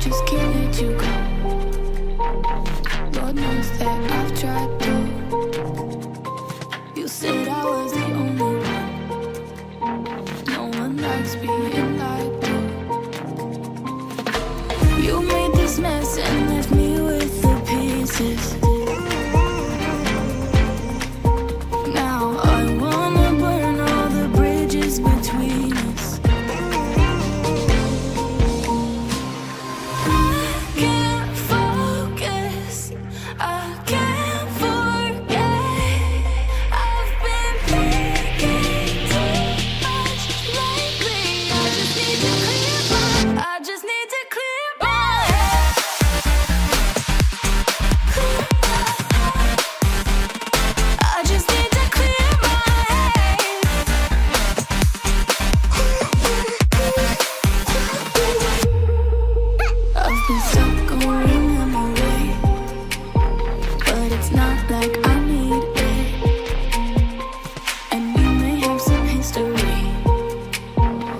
just can't let you go. Lord knows that I've tried to. You said I was the only one. No one likes being lied to. You made this mess and left me with the pieces. Now I wanna burn all the bridges between us. I can't focus, I can't forget. I've been thinking too much lately. I just need to clear my head. I just need to clear my head. I've been stuck going on my way, but it's not like I need it. And we may have some history,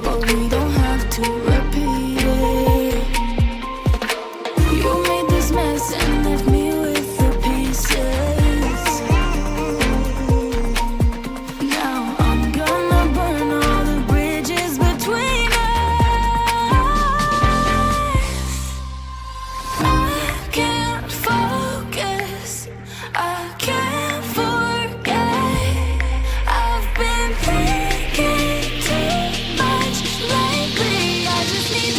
but we don't have to repeat it. You made this mess and left me with the pieces. Now I'm gonna burn all the bridges between us. I can't focus, I can't forget. I've been thinking too much lately. I just need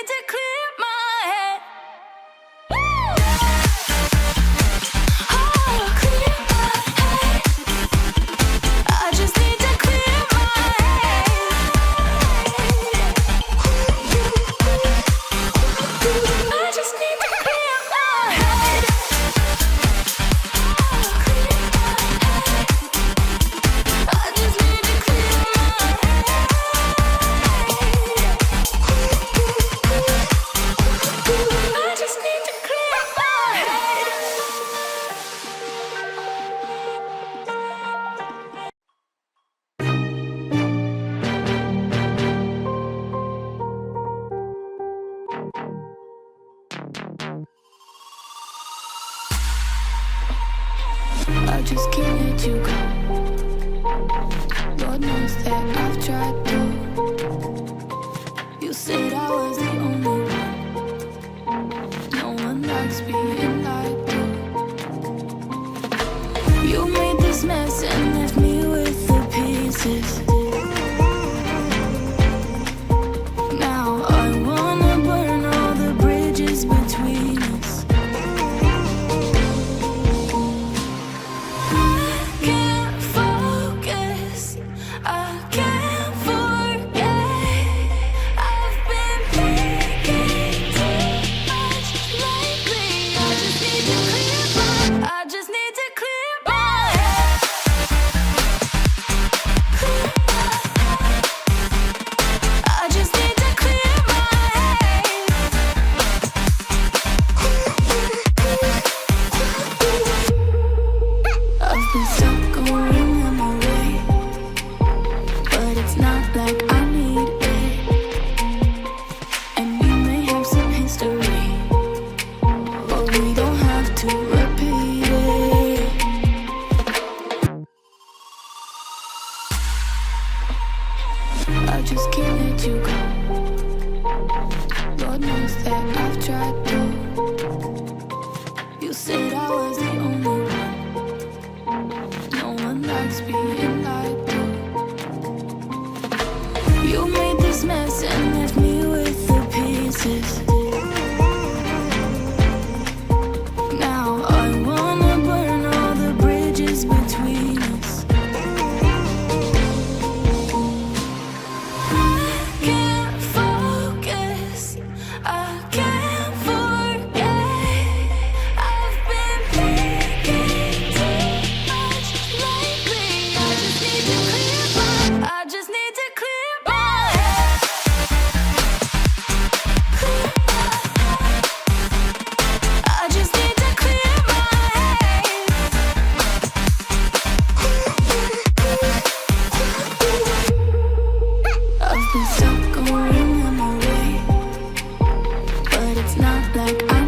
to clear my head. Oh, clear my head. I just need to clear my head. I just need to clear my head. I just need to clear my head. I just need to clear my head. I just can't let you go. Lord knows that I've tried to. You said I was the only one. No one likes being lied to. You made this mess and left me with the pieces. Now I wanna burn all the bridges between us. I can't focus, I can't forget. I've been thinking like I